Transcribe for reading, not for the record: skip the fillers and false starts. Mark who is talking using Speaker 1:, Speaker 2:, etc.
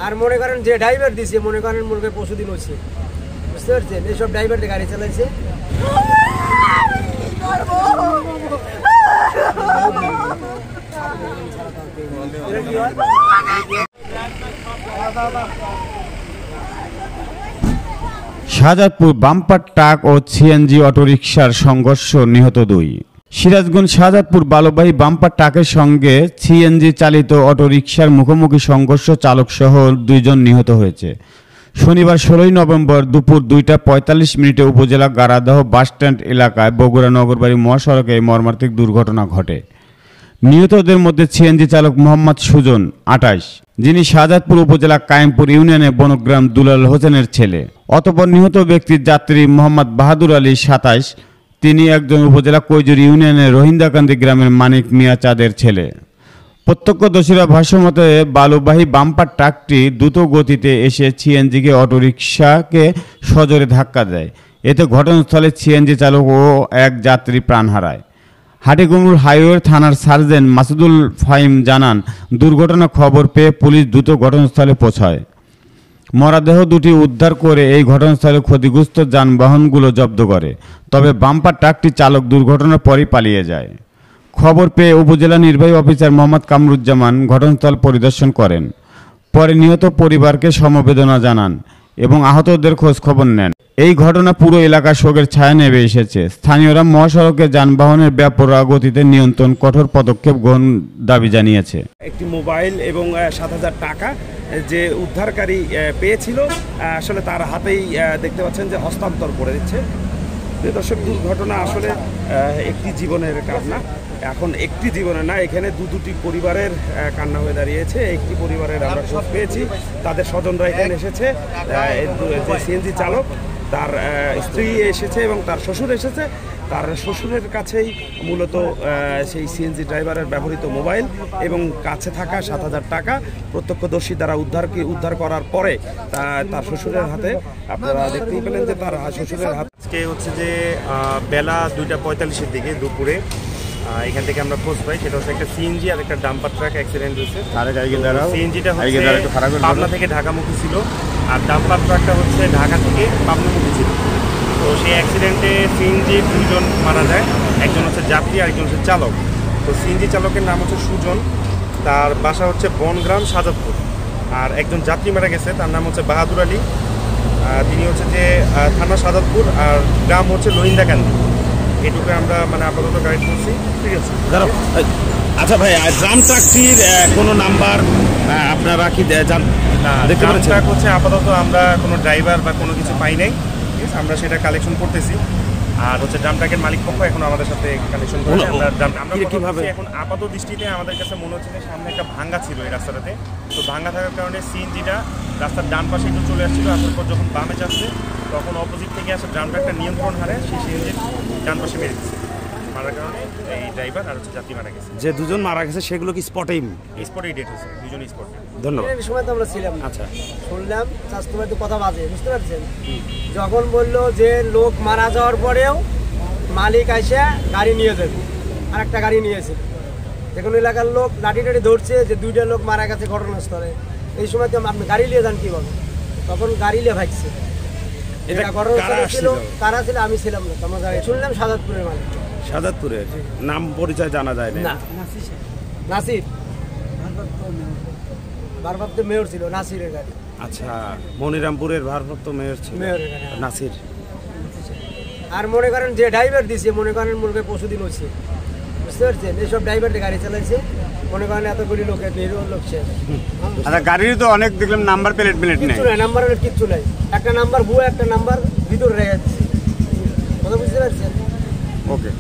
Speaker 1: আর মনে করেন যে ড্রাইভার দিছে মনে করেন মুরগে পশুদিন হচ্ছে, বুঝতে পারছেন? এইসব ড্রাইভার গাড়ি চালাইছে।
Speaker 2: শাহজাদপুর বাম্পার ট্রাক ও সিএনজি অটোরিকশার সংঘর্ষ, নিহত 2। সিরাজগঞ্জ শাহজাদপুর বালুবাহী বাম্পার ট্রাকের সঙ্গে সিএনজি চালিত অটোরিকশার মুখোমুখি সংঘর্ষ, চালক সহ 2 জন নিহত হয়েছে। শনিবার 16 নভেম্বর দুপুর 2:45 উপজেলা গারাদহ বাসস্ট্যান্ড এলাকায় বগুড়া নগরবাড়ি মহাসড়কে এই মর্মান্তিক দুর্ঘটনা ঘটে। নিহতদের মধ্যে সিএনজি চালক মোহাম্মদ সুজন 28, যিনি শাহজাদপুর উপজেলা কায়েমপুর ইউনিয়নের বনগ্রাম দুলাল হোসেনের ছেলে। অতঃপর নিহত ব্যক্তির যাত্রী মোহাম্মদ বাহাদুর আলী 27, তিনি একজন উপজেলা কৈজুর ইউনিয়নের রোহিন্দাকান্দি গ্রামের মানিক মিয়া চাঁদের ছেলে। প্রত্যক্ষদর্শীরা ভাষ্যমতে বালুবাহী বাম্পার ট্রাকটি দ্রুত গতিতে এসে সিএনজিকে অটোরিকশাকে সজোরে ধাক্কা দেয়। এতে ঘটনাস্থলে সিএনজি চালক ও এক যাত্রী প্রাণ হারায়। হাটিগুমরুল হাইওয়ে থানার সার্জেন্ট মাসুদুল ফাহিম জানান, দুর্ঘটনার খবর পেয়ে পুলিশ দ্রুত ঘটনাস্থলে পৌঁছায়। মরদেহ দুটি উদ্ধার করে এই ঘটনাস্থলে ক্ষতিগ্রস্ত যানবাহনগুলো জব্দ করে। তবে বাম্পার ট্রাকটি চালক দুর্ঘটনার পরই পালিয়ে যায়। খবর পেয়ে উপজেলা নির্বাহী অফিসার মোহাম্মদ কামরুজ্জামান ঘটনাস্থল পরিদর্শন করেন। পরে নিহত পরিবারকে সমবেদনা জানান এবং আহতদের খোঁজ খবর নেন। এই ঘটনা পুরো এলাকার শোকের ছায়া নেমে এসেছে। স্থানীয়রা মহাসড়কে যানবাহনের বেপরোয়া গতিতে নিয়ন্ত্রণ কঠোর পদক্ষেপ গ্রহণ দাবি জানিয়েছে।
Speaker 3: একটি মোবাইল এবং 7,000 টাকা যে উদ্ধারকারী পেয়েছিল, আসলে তার হাতেই দেখতে পাচ্ছেন যে হস্তান্তর করে দিচ্ছে। দর্শক, দুর্ঘটনা আসলে একটি জীবনের কান্না। এখন একটি জীবনে না, এখানে দুটি পরিবারের কান্না হয়ে দাঁড়িয়েছে। একটি পরিবারের আমরা খোঁজ পেয়েছি, তাদের স্বজনরা এখানে এসেছে। যে সিএনজি চালক, তার স্ত্রী এসেছে এবং তার শ্বশুর এসেছে। তার শ্বশুরের কাছেই মূলত সেই সিএনজি ড্রাইভারের ব্যবহৃত মোবাইল এবং কাছে থাকা 7,000 টাকা প্রত্যক্ষদর্শী দ্বারা উদ্ধার করার পরে তার শ্বশুরের হাতে আপনারা দেখতেই পেলেন যে তার শ্বশুরের হাতে
Speaker 4: হচ্ছে যে বেলা 2:45-এর দিকে দুপুরে এখান থেকে আমরা খোঁজ পাই, সেটা হচ্ছে একটা সিএনজি আর একটা ডাম্পার ট্রাক অ্যাক্সিডেন্ট হয়েছে। সিএনজিটা হচ্ছে পাবনা থেকে ঢাকামুখী ছিল, আর ডাম্পার ট্রাকটা হচ্ছে ঢাকা থেকে পাবনামুখী ছিল। তো সেই অ্যাক্সিডেন্টে সিএনজি 2 জন মারা যায়, একজন হচ্ছে যাত্রী আর একজন হচ্ছে চালক। তো সিএনজি চালকের নাম হচ্ছে সুজন, তার বাসা হচ্ছে বনগ্রাম শাহজাদপুর। আর একজন যাত্রী মারা গেছে, তার নাম হচ্ছে বাহাদুর আলী, তিনি হচ্ছে যে থানা শাহজাদপুর আর গ্রাম হচ্ছে লোহিন্দাকান্দি। এটুকু আমরা আপাতত গাইড করছি। ঠিক আছে,
Speaker 3: আচ্ছা ভাই, ড্রাম ট্রাকটির কোনো নাম্বার আপনারা কি দেখতে পাচ্ছেন?
Speaker 4: ট্রাক হচ্ছে আপাতত আমরা কোনো ড্রাইভার বা কোনো কিছু পাই নাই, ঠিক আছে, আমরা সেটা কালেকশন করতেছি। আর হচ্ছে ড্রাম ট্রাকের মালিক পক্ষ এখন আমাদের সাথে কালেকশন করে। আমরা কিভাবে এখন আপাত দৃষ্টিতে আমাদের কাছে মনে হচ্ছে যে সামনে একটা ভাঙ্গা ছিল এই রাস্তাটাতে। তো ভাঙ্গা থাকার কারণে সিএনজিটা রাস্তার ডান পাশে একটু চলে আসছিল, আসার পর যখন বামে যাচ্ছে তখন অপোজিট থেকে আসে ড্রাম ট্রাকটা নিয়ন্ত্রণ হারে সেই সিএনজির ডান পাশে মেরে দিচ্ছে। মারার কারণে এই ড্রাইভার আর হচ্ছে যাত্রী মারা গেছে।
Speaker 3: যে 2 জন মারা গেছে সেগুলো কি স্পটেই
Speaker 4: ডেট হয়েছে, 2 জন স্পটে।
Speaker 3: ধন্যবাদ।
Speaker 1: এই সময় তো আমরা ছিলাম।
Speaker 3: আচ্ছা,
Speaker 1: শুনলাম স্বাস্থ্যবাদী কথা বাজে, বুঝতে পারছেন? যখন বললো যে লোক মারা যাওয়ার পরেও মালিক এসে গাড়ি নিয়ে যাবে, আর একটা গাড়ি নিয়েছে। দেখুন এলাকার লোক লাঠি টাঠি ধরছে যে 2টা লোক মারা গেছে ঘটনাস্থলে। এই সময় তো আপনি গাড়ি নিয়ে যান কীভাবে? তখন গাড়ি নিয়ে ভাগছে। এটা ঘটনাস্থলে ছিল, কারা ছিল? আমি ছিলাম না, আমার গাড়ি শুনলাম শাহজাদপুরের মালিক।
Speaker 3: শাহজাদপুরের নাম পরিচয় জানা যায় না।
Speaker 1: নাসির ভারপ্রাপ্ত মেয়র ছিল, নাসিরের গাড়ি।
Speaker 3: আচ্ছা, মনিরামপুরের ভারপ্রাপ্ত মেয়র ছিল নাসির।
Speaker 1: আর মনে করেন যে ড্রাইভার দিছে মনে করেন মুরগে পশুদিন হচ্ছে, বুঝতে পারছেন? এইসব ড্রাইভার গাড়ি চালাইছে, মনে করেন এতগুলি লোকের লোক শেষ।
Speaker 2: আচ্ছা, গাড়ির তো অনেক দেখলাম নাম্বার প্লেট নেই,
Speaker 1: নাম্বার কিচ্ছু নাই। একটা নাম্বার ভুয়া, একটা নাম্বার ভিতরে রেখে যাচ্ছে, কথা বুঝতে পারছেন?
Speaker 2: ওকে।